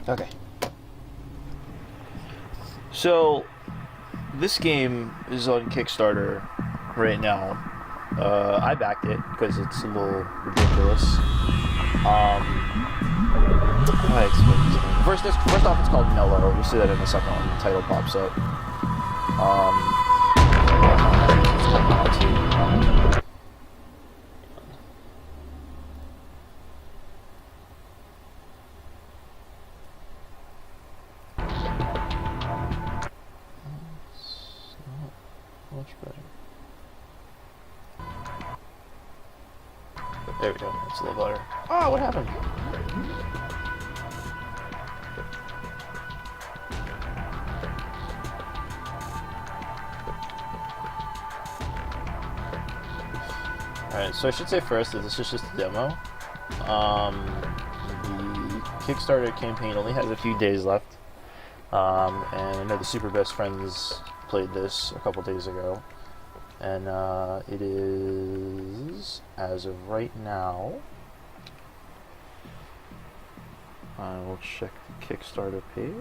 Okay. So, this game is on Kickstarter right now. I backed it because it's a little ridiculous. How do I explain this game? First off, it's called Nelo. You'll see that in a second when the title pops up. Much better. There we go. It's a little better. Oh, what happened? Alright, so I should say first that this is just a demo. The Kickstarter campaign only has a few days left. And I know the Super Best Friends played this a couple days ago. And it is, as of right now, I will check the Kickstarter page.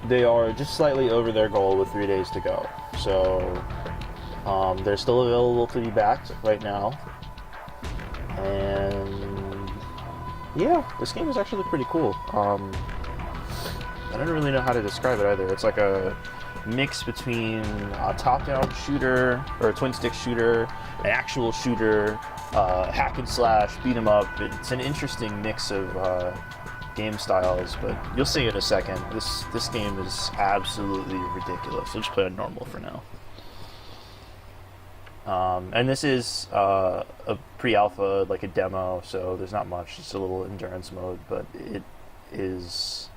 They are just slightly over their goal with 3 days to go. So they're still available to be backed right now. And yeah, this game is actually pretty cool. I don't really know how to describe it either. It's like a mix between a top-down shooter or a twin-stick shooter, an actual shooter, hack and slash, beat 'em up. It's an interesting mix of game styles, but you'll see in a second. This game is absolutely ridiculous. I'll just play on normal for now. And this is a pre-alpha, like a demo, so there's not much. It's a little endurance mode, but it is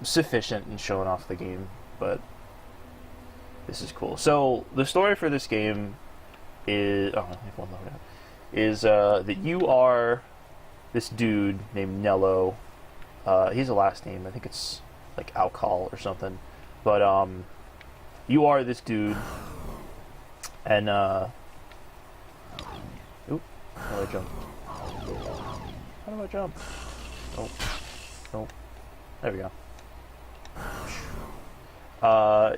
sufficient in showing off the game. But this is cool. So the story for this game is that you are this dude named Nelo. He has a last name. I think it's like Alcohol or something. But you are this dude, and oop, how do I jump? How do I jump? Oh, oh, there we go.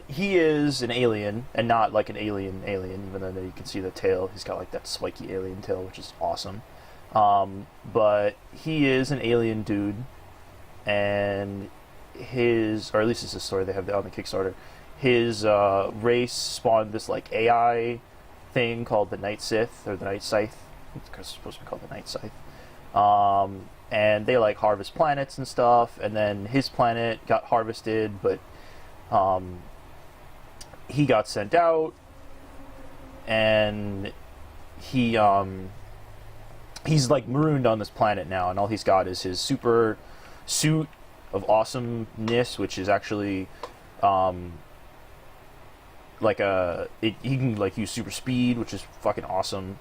He is an alien, and not like an alien, even though you can see the tail. He's got like that spiky alien tail, which is awesome. But he is an alien dude, and his, or at least it's a story they have on the Kickstarter, his race spawned this like AI thing called the Night Sith, or the Night Scythe. It's supposed to be called the Night Scythe. And they like harvest planets and stuff, and then his planet got harvested, but he got sent out, and he's like marooned on this planet now, and all he's got is his super suit of awesomeness, which is actually like he can like use super speed, which is fucking awesome.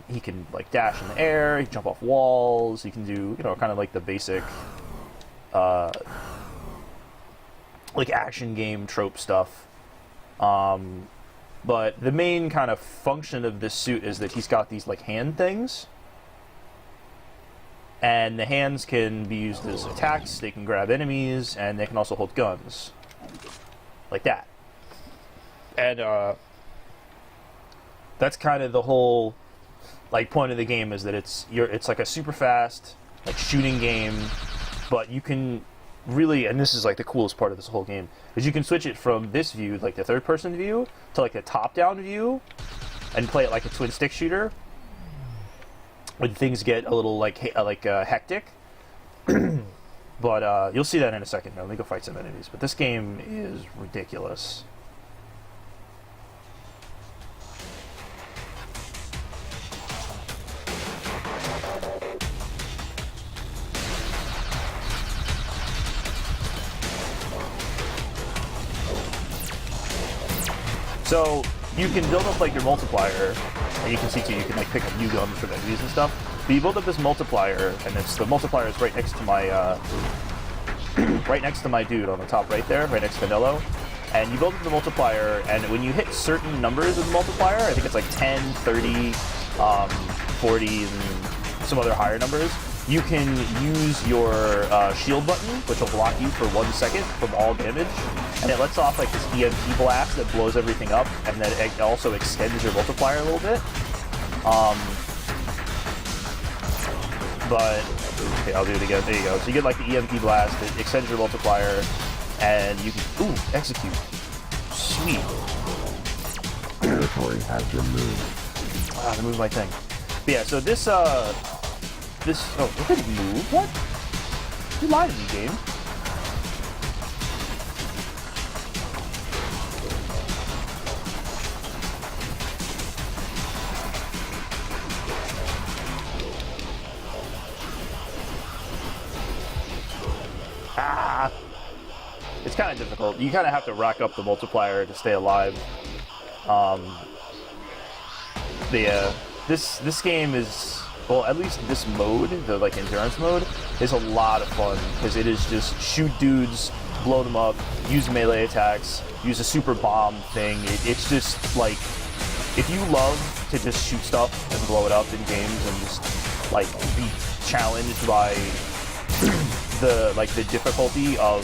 He can like dash in the air, he can jump off walls, he can do, you know, kind of like the basic like action game trope stuff. But the main kind of function of this suit is that he's got these like hand things, and the hands can be used as attacks, they can grab enemies, and they can also hold guns like that. And that's kind of the whole like point of the game, is that it's like a super fast like shooting game, but you can really, and this is like the coolest part of this whole game, is you can switch it from this view, like the third person view, to like the top down view, and play it like a twin stick shooter when things get a little like hectic. But you'll see that in a second. Let me go fight some enemies. But this game is ridiculous. So you can build up like your multiplier, and you can see too, you can like pick up new guns from enemies and stuff. But you build up this multiplier, and the multiplier is right next to my right next to my dude on the top right there, right next to Nelo. And you build up the multiplier, and when you hit certain numbers of the multiplier, I think it's like 10, 30, 40, and some other higher numbers, you can use your shield button, which will block you for 1 second from all damage, and it lets off like this EMP blast that blows everything up, and then it also extends your multiplier a little bit. But, okay, I'll do it again. There you go. So you get like the EMP blast, it extends your multiplier, and you can, ooh, execute. Sweet. Territory has been moved. Wow, I moved my thing. But yeah, so this, oh, it didn't move? What? You lied to me, game. Ah! It's kind of difficult. You kind of have to rack up the multiplier to stay alive. This game is, well, at least this mode, the like endurance mode, is a lot of fun because it is just shoot dudes, blow them up, use melee attacks, use a super bomb thing. It's just like, if you love to just shoot stuff and blow it up in games and just like be challenged by the difficulty of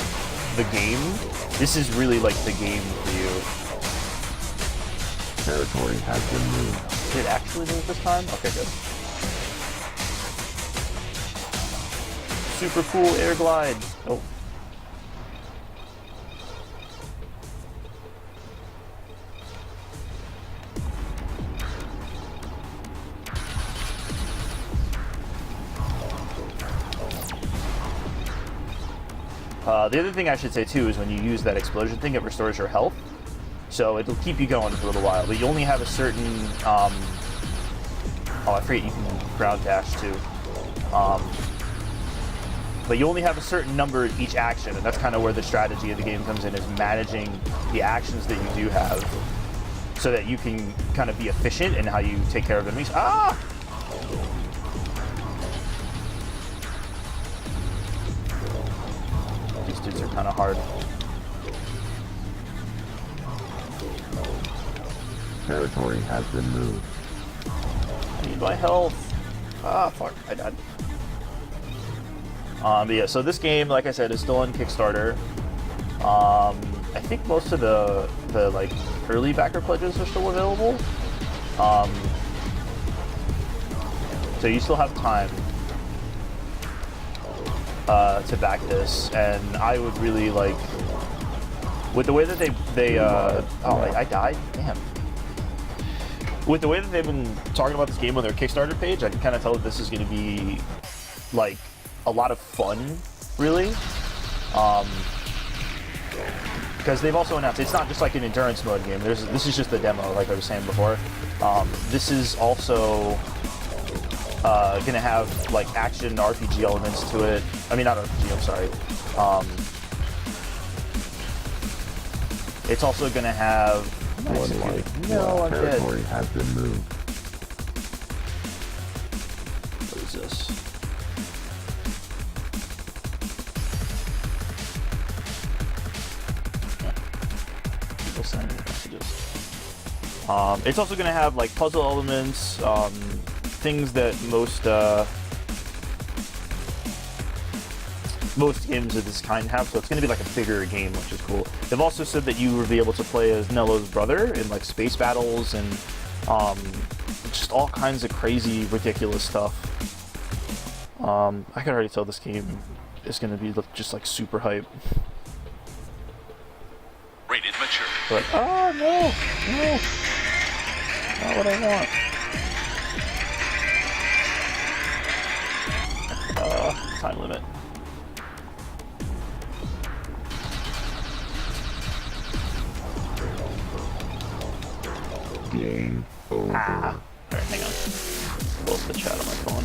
the game, this is really like the game for you. Territory has been moved. Did it actually move this time? Okay, good. Super cool air glide. Oh. The other thing I should say too is when you use that explosion thing, it restores your health. So it'll keep you going for a little while, but you only have a certain, oh, I forget you can ground dash too. But you only have a certain number each action, and that's kind of where the strategy of the game comes in, is managing the actions that you do have so that you can kind of be efficient in how you take care of enemies. Ah! These dudes are kind of hard. Territory has been moved. I need my health. Ah, fuck, I died. But yeah, so this game, like I said, is still on Kickstarter. I think most of the like early backer pledges are still available. So you still have time to back this, and I would really like, with the way that they oh, I died? Damn. With the way that they've been talking about this game on their Kickstarter page, I can kind of tell that this is going to be like a lot of fun, really. Because they've also announced it's not just like an endurance mode game. This is just the demo, like I was saying before. This is also going to have like action RPG elements to it. I mean, not RPG, I'm sorry. It's also going to have... No, I'm dead. Territory has been moved. What is this? People sending messages. It's also going to have like puzzle elements, things that most games of this kind have, so it's going to be like a bigger game, which is cool. They've also said that you will be able to play as Nelo's brother in like space battles and just all kinds of crazy, ridiculous stuff. I can already tell this game is going to be just like super hype. Rated mature. But oh no, not what I want. Time limit. Game over. Alright, hang on. Pull up the chat on my phone.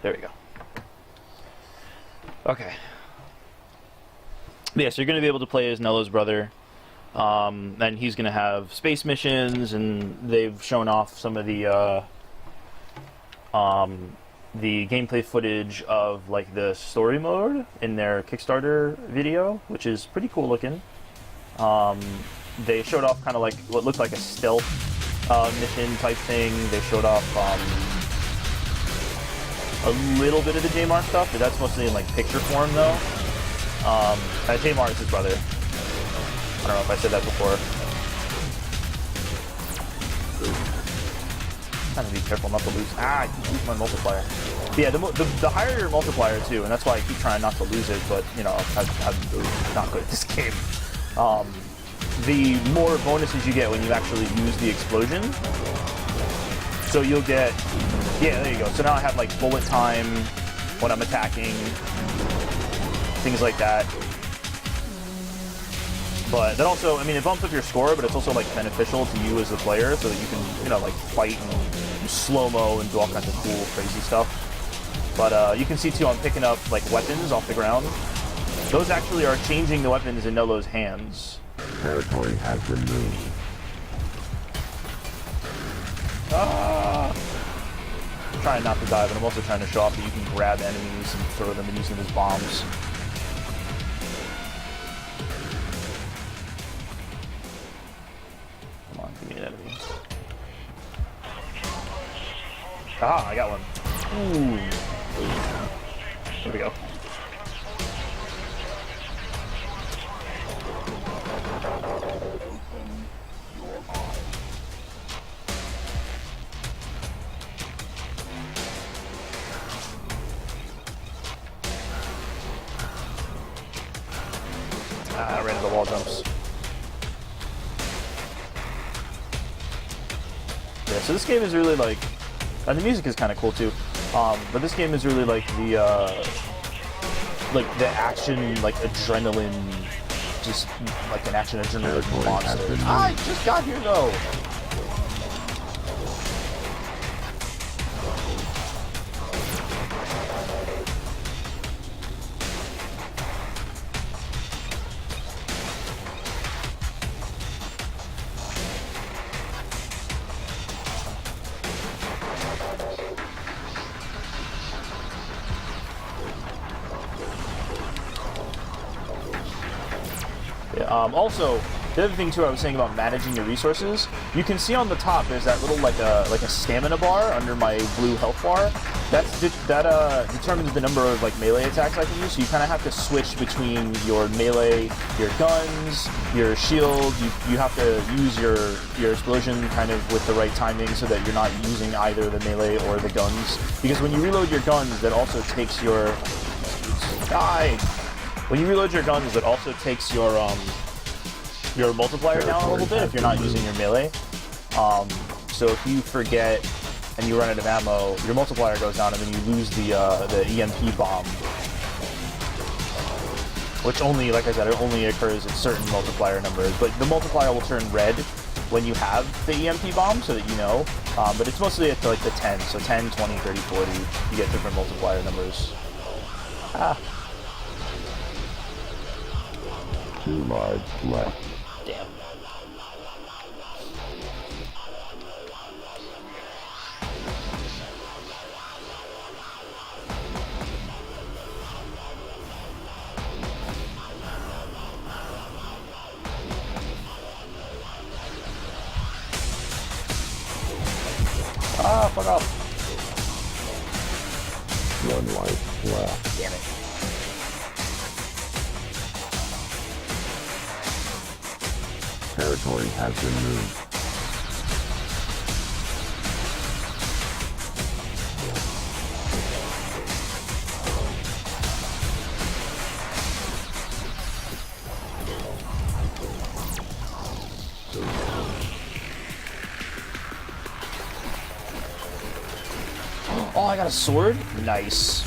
There we go. Okay. Yeah, so you're going to be able to play as Nelo's brother. And he's going to have space missions, and they've shown off some of the gameplay footage of like the story mode in their Kickstarter video, which is pretty cool looking. They showed off kind of like what looked like a stealth mission type thing. They showed off a little bit of the Jmar stuff, but that's mostly in like picture form though. Jmar is his brother. I don't know if I said that before. Trying to be careful not to lose. I keep losing my multiplier. But yeah, the higher your multiplier too, and that's why I keep trying not to lose it. But you know, I'm really not good at this game. The more bonuses you get when you actually use the explosion. So you'll get, yeah, there you go. So now I have like bullet time when I'm attacking, things like that. But that also, I mean, it bumps up your score, but it's also like beneficial to you as a player, so that you can, you know, like fight and slow-mo and do all kinds of cool, crazy stuff. But you can see too, I'm picking up like weapons off the ground. Those actually are changing the weapons in Nelo's hands. Territory has been moved. Ah! I'm trying not to die, but I'm also trying to show off that you can grab enemies and throw them and use them as bombs. Come on, give me an enemy. Ah, I got one. Ooh. There we go. I ran into the wall jumps. Yeah, so this game is really like, and the music is kind of cool too. But this game is really like the action, like adrenaline, just like an action adrenaline monster. I just got here though. Also, the other thing too I was saying about managing your resources, you can see on the top there's that little like a stamina bar under my blue health bar. That determines the number of like melee attacks I can use. So you kind of have to switch between your melee, your guns, your shield. You have to use your explosion kind of with the right timing so that you're not using either the melee or the guns. Because when you reload your guns, that also takes your When you reload your guns, it also takes your multiplier down a little bit if you're not using your melee. So if you forget and you run out of ammo, your multiplier goes down and then you lose the EMP bomb. Which only, like I said, it only occurs at certain multiplier numbers. But the multiplier will turn red when you have the EMP bomb, so that you know. But it's mostly at like the 10. So 10, 20, 30, 40, you get different multiplier numbers. Too large left. Damn. Ah, fuck off. One life left. Damn it. Territory has been moved. Oh, I got a sword? Nice.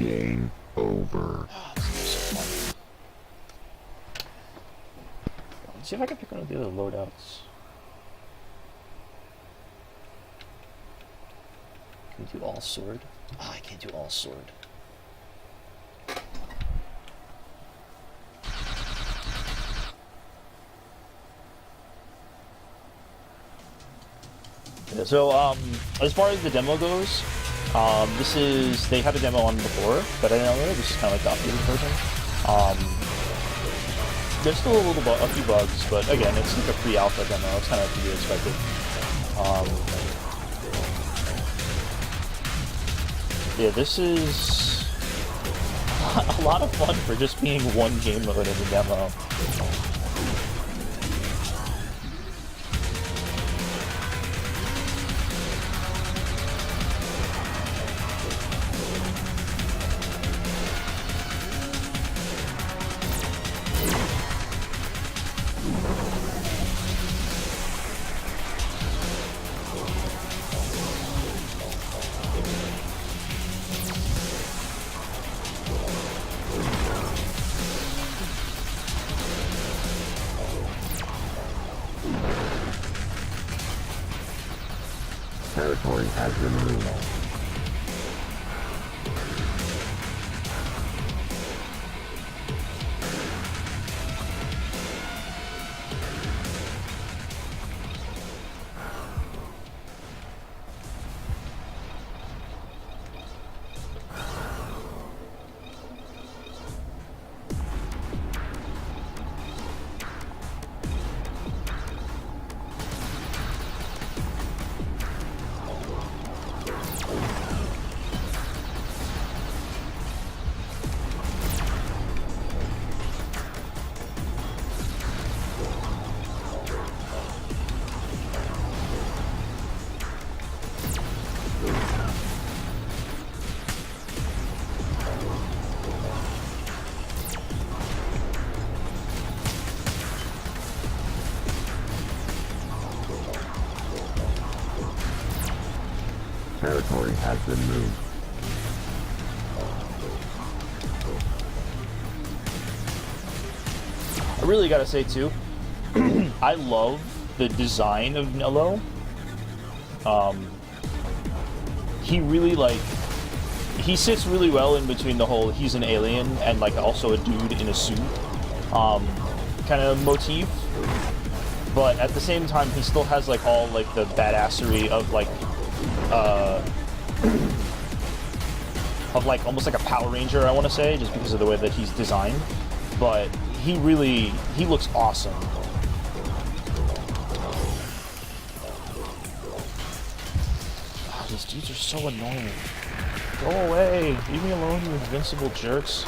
Game over. This is so fun. Let's see if I can pick one of the other loadouts. Can we do all sword? Oh, I can't do all sword. Yeah, so, as far as the demo goes, they had a demo on before, but I don't know, this is kind of like the updated version. There's still a few bugs, but again, it's like a pre-alpha demo, it's kind of to be expected. Yeah, this is a lot of fun for just being one game mode in the demo. Territory has been moved. Territory has been moved. I really gotta say too, I love the design of Nelo. He really he sits really well in between the whole he's an alien and like also a dude in a suit kind of motif, but at the same time he still has like all like the badassery of like almost like a Power Ranger, I want to say, just because of the way that he's designed. But he looks awesome. Oh, these dudes are so annoying. Go away! Leave me alone, you invincible jerks.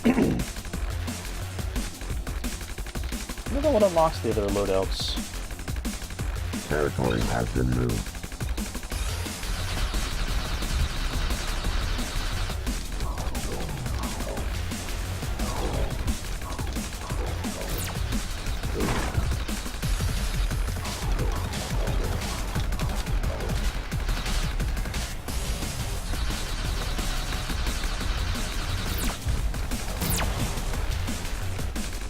I don't know what unlocks the other loadouts. Territory has been moved.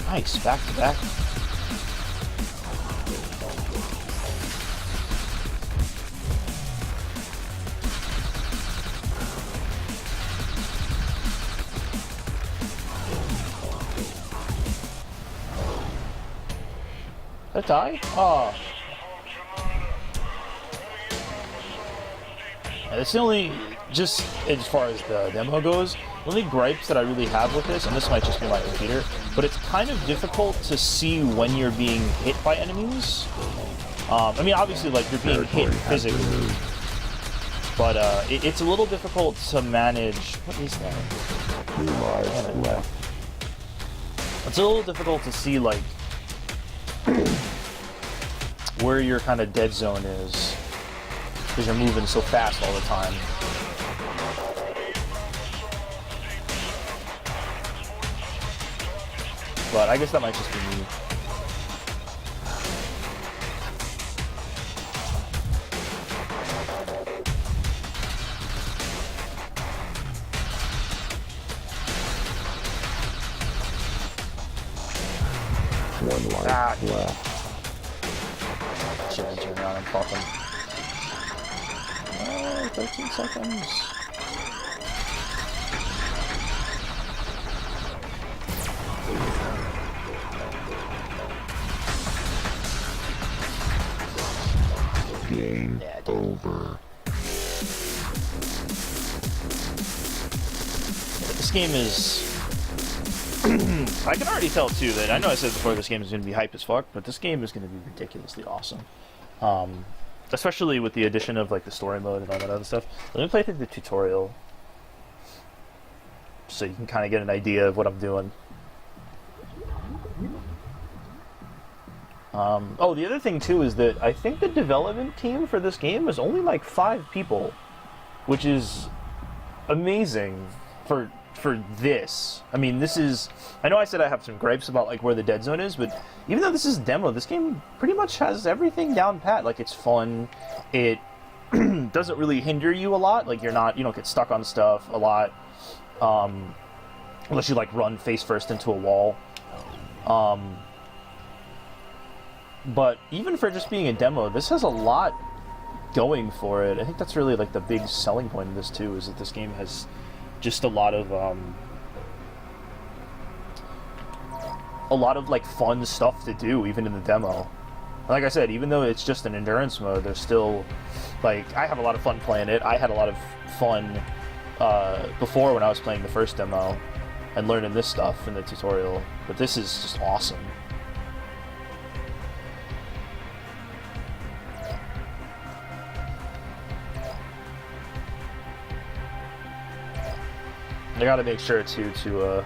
Nice, back to back. Did I die? Oh. It's the only, just as far as the demo goes, the only gripes that I really have with this, and this might just be my computer, but it's kind of difficult to see when you're being hit by enemies. I mean, obviously, like, you're being hit physically, but it's a little difficult to manage. What is that? 2 lives left. It's a little difficult to see, like, where your kind of dead zone is, because you're moving so fast all the time. But I guess that might just be me. One life Ah. left. Shit, turn around and fuck him. 13 seconds. Game Yeah, dude. over. This game is... I can already tell, too, that I know I said before this game is going to be hype as fuck, but this game is going to be ridiculously awesome. Especially with the addition of, like, the story mode and all that other stuff. Let me play through the tutorial so you can kind of get an idea of what I'm doing. Oh, the other thing, too, is that I think the development team for this game is only, like, 5 people, which is amazing for this. I mean, this is... I know I said I have some gripes about, like, where the dead zone is, but even though this is a demo, this game pretty much has everything down pat. Like, it's fun. It doesn't really hinder you a lot. Like, you don't get stuck on stuff a lot. Unless you, like, run face first into a wall. But even for just being a demo, this has a lot going for it. I think that's really, like, the big selling point of this, too, is that this game has just a lot of like fun stuff to do even in the demo. Like I said, even though it's just an endurance mode, there's still, like, I have a lot of fun playing it. I had a lot of fun before when I was playing the first demo and learning this stuff in the tutorial, but this is just awesome. I gotta make sure to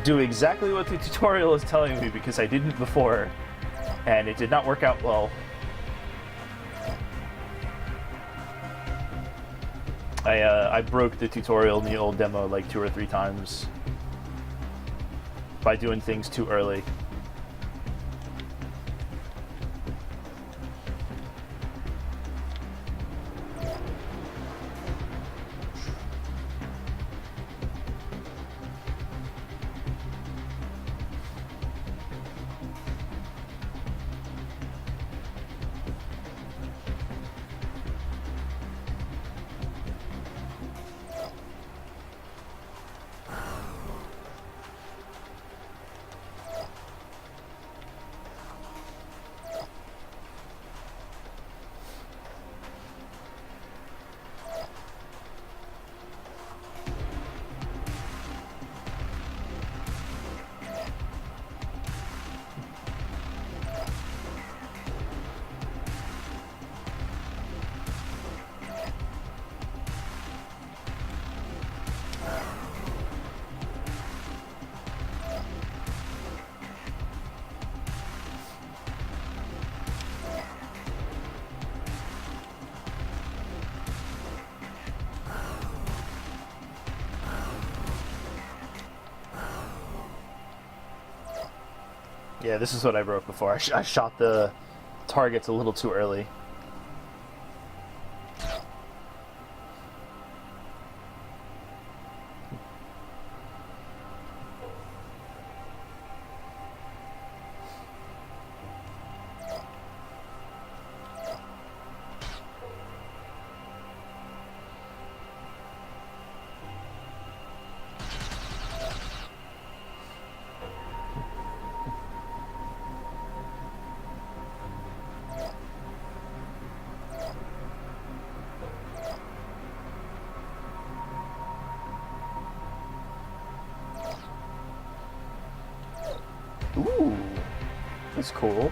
do exactly what the tutorial is telling me, because I didn't before, and it did not work out well. I broke the tutorial in the old demo like 2 or 3 times by doing things too early. Yeah, this is what I broke before. I shot the targets a little too early. Ooh, that's cool.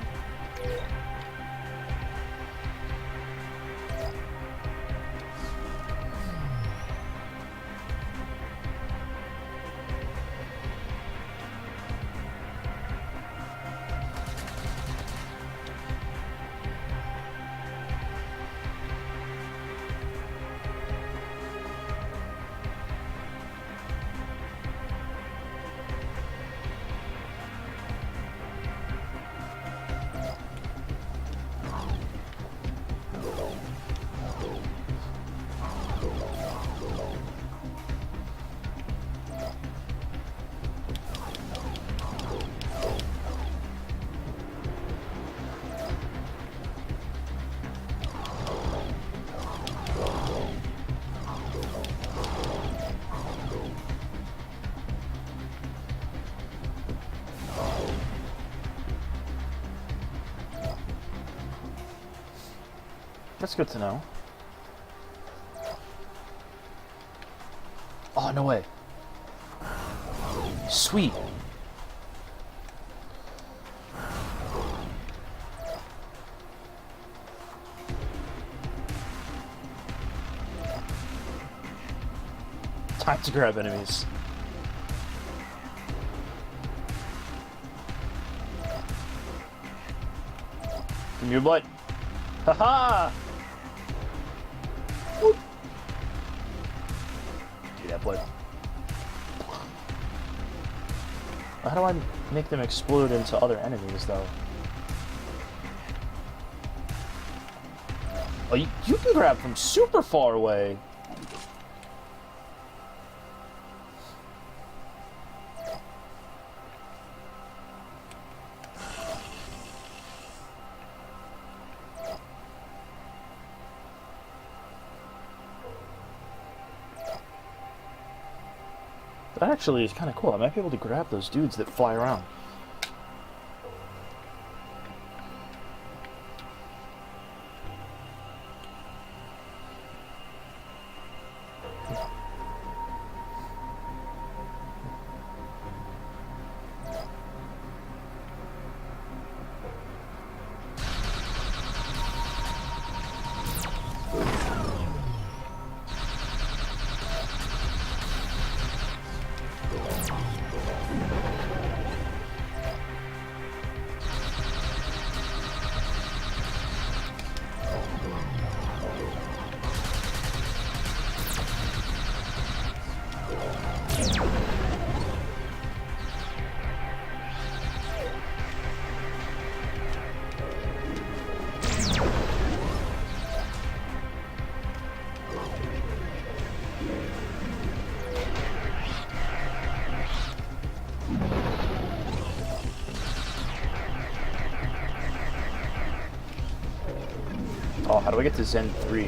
That's good to know. Oh, no way. Sweet. Time to grab enemies. Give me your butt. Haha! Whoop. Give me that butt. How do I make them explode into other enemies, though? Oh, you can grab from super far away. That actually is kind of cool. I might be able to grab those dudes that fly around. Oh, how do I get to Zen 3?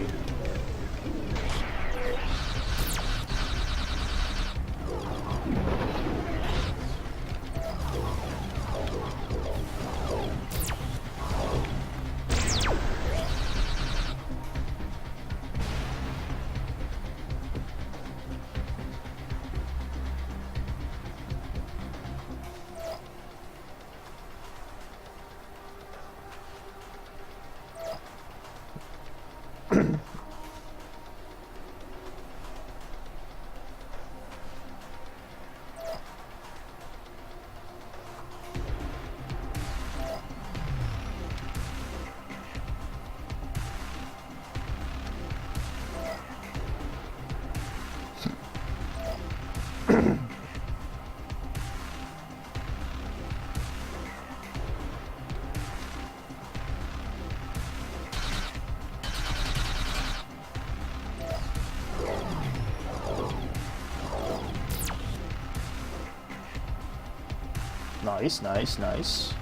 Nice, nice, nice.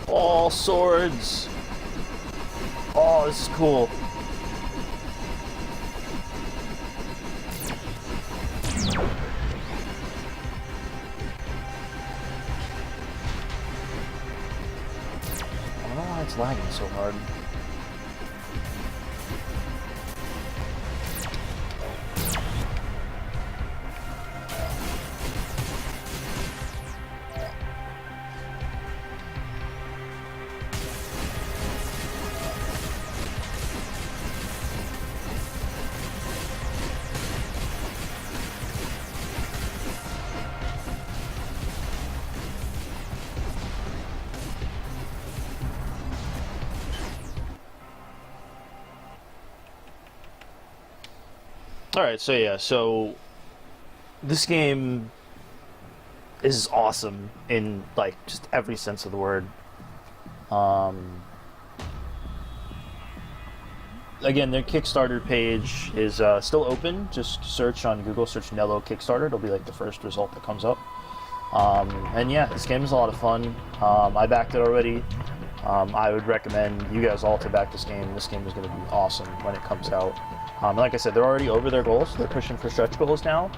All swords. Oh, this is cool. I don't know why it's lagging so hard. Alright, so yeah, so this game is awesome in like just every sense of the word. Again, their Kickstarter page is still open. Just search on Google, search Nelo Kickstarter. It'll be like the first result that comes up. And yeah, this game is a lot of fun. I backed it already. I would recommend you guys all to back this game. This game is going to be awesome when it comes out. Like I said, they're already over their goals. They're pushing for stretch goals now.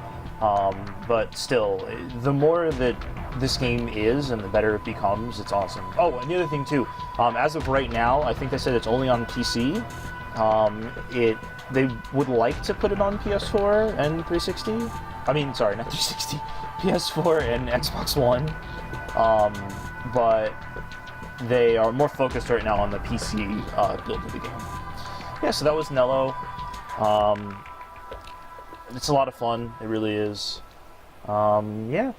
But still, the more that this game is and the better it becomes, it's awesome. Oh, and the other thing too, as of right now, I think they said it's only on PC. They would like to put it on PS4 and 360. I mean, sorry, not 360. PS4 and Xbox One. But they are more focused right now on the PC build of the game. Yeah, so that was Nelo. It's a lot of fun. It really is. Yeah.